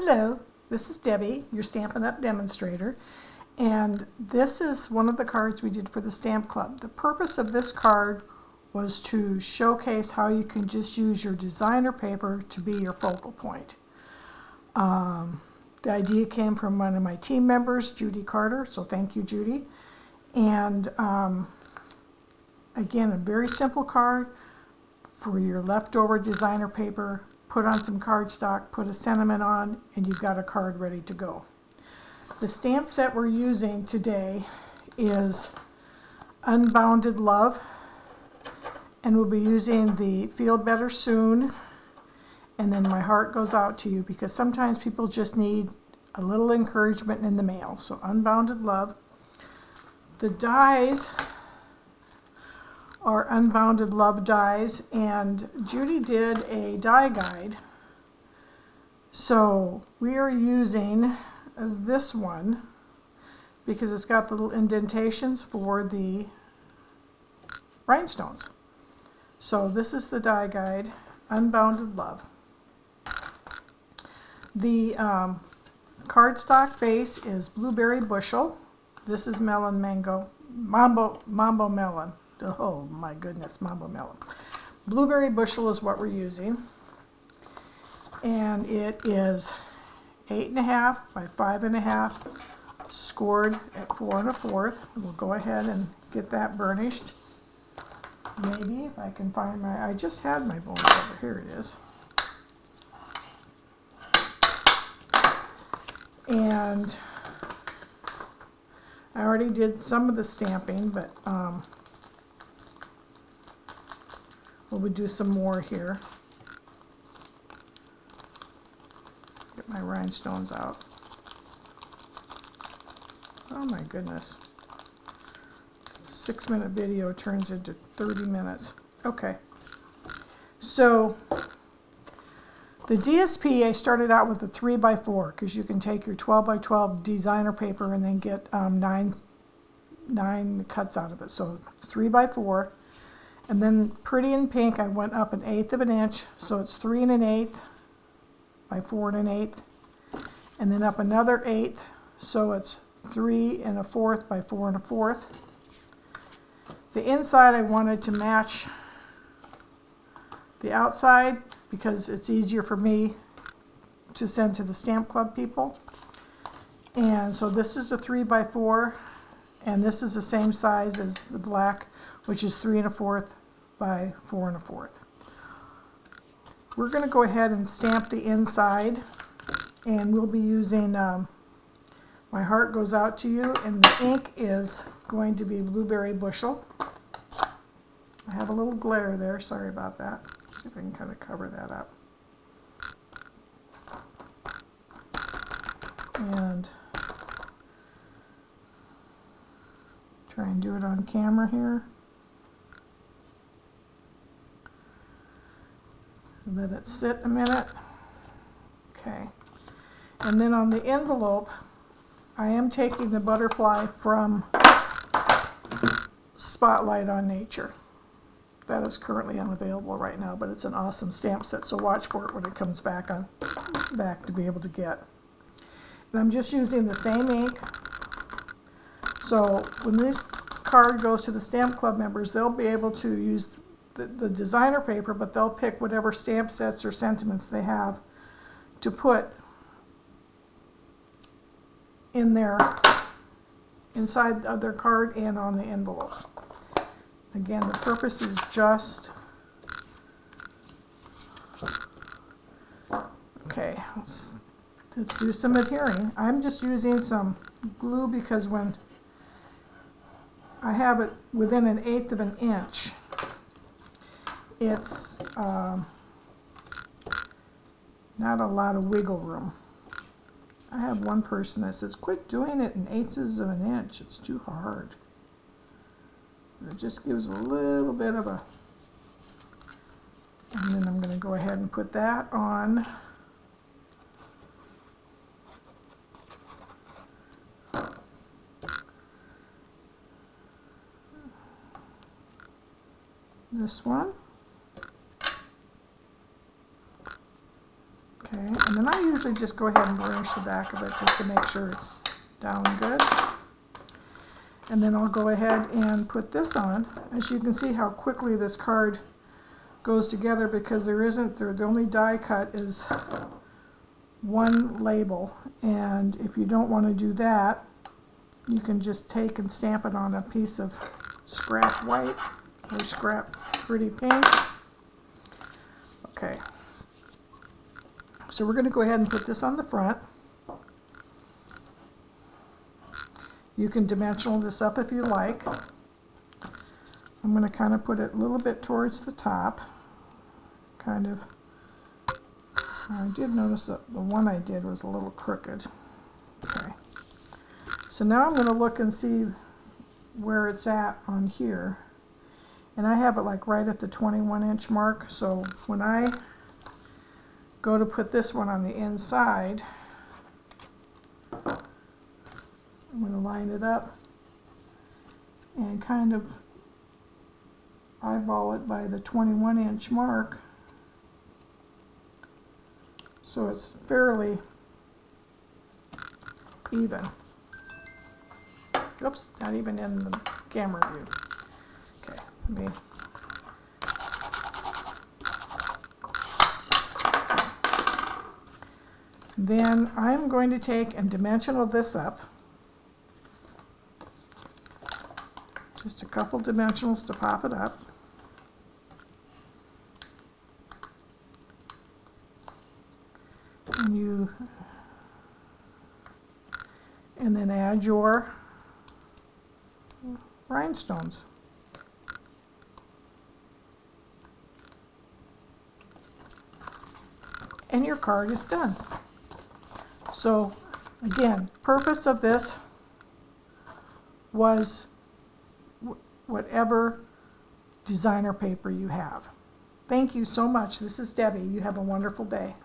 Hello, this is Debbie, your Stampin' Up! Demonstrator, and this is one of the cards we did for the Stamp Club. The purpose of this card was to showcase how you can just use your designer paper to be your focal point. The idea came from one of my team members, Judy Carter, so thank you, Judy. And again, a very simple card for your leftover designer paper. Put on some cardstock, put a sentiment on, and you've got a card ready to go. The stamp set we're using today is Unbounded Love, and we'll be using the Feel Better Soon, and then My Heart Goes Out to You, because sometimes people just need a little encouragement in the mail. So Unbounded Love. The dies are Unbounded Love dies, and Judy did a die guide. So we are using this one because it's got little indentations for the rhinestones. So this is the die guide, Unbounded Love. The cardstock base is Blueberry Bushel. This is Melon Mango, Mambo Melon. Oh my goodness, Mambo Melon. Blueberry Bushel is what we're using. And it is 8.5 by 5.5, scored at 4 1/4. We'll go ahead and get that burnished. Maybe if I can find my, I just had my bone over, here it is. And I already did some of the stamping, but we'll do some more here. Get my rhinestones out. Oh my goodness. 6-minute video turns into 30 minutes. Okay. So the DSP, I started out with a 3x4 because you can take your 12x12 designer paper and then get nine cuts out of it. So 3x4. And then Pretty in Pink, I went up 1/8 of an inch, so it's 3 1/8 by 4 1/8, and then up another 1/8, so it's 3 1/4 by 4 1/4. The inside I wanted to match the outside because it's easier for me to send to the Stamp Club people. And so this is a 3x4, and this is the same size as the black, which is 3 1/4 by 4 1/4. We're going to go ahead and stamp the inside, and we'll be using My Heart Goes Out to You, and the ink is going to be Blueberry Bushel. I have a little glare there, sorry about that. See if I can kind of cover that up. And try and do it on camera here. Let it sit a minute. Okay. And then on the envelope, I am taking the butterfly from Spotlight on Nature. That is currently unavailable right now, but it's an awesome stamp set, so watch for it when it comes back to be able to get. And I'm just using the same ink. So when this card goes to the Stamp Club members, they'll be able to use the designer paper, but they'll pick whatever stamp sets or sentiments they have to put in their inside of their card and on the envelope. Again, the purpose is just okay. Let's do some adhering. I'm just using some glue because when I have it within 1/8 of an inch, it's not a lot of wiggle room. I have one person that says, quit doing it in 1/8 of an inch, it's too hard. It just gives a little bit of a, and then I'm going to go ahead and put that on. This one. Okay. Okay, and then I usually just go ahead and burnish the back of it just to make sure it's down good. And then I'll go ahead and put this on. As you can see how quickly this card goes together, because the only die cut is one label. And if you don't want to do that, you can just take and stamp it on a piece of scrap white or scrap pretty pink. Okay. So we're going to go ahead and put this on the front. You can dimensional this up if you like. I'm going to kind of put it a little bit towards the top. Kind of. I did notice that the one I did was a little crooked. Okay. So now I'm going to look and see where it's at on here. And I have it like right at the 21-inch mark. So when I go to put this one on the inside, I'm going to line it up and kind of eyeball it by the 21-inch mark, so it's fairly even. Oops, not even in the camera view. Okay, let me. Then I'm going to take and dimensional this up. Just a couple dimensionals to pop it up. And then add your rhinestones. And your card is done. So again, purpose of this was whatever designer paper you have. Thank you so much. This is Debbie. You have a wonderful day.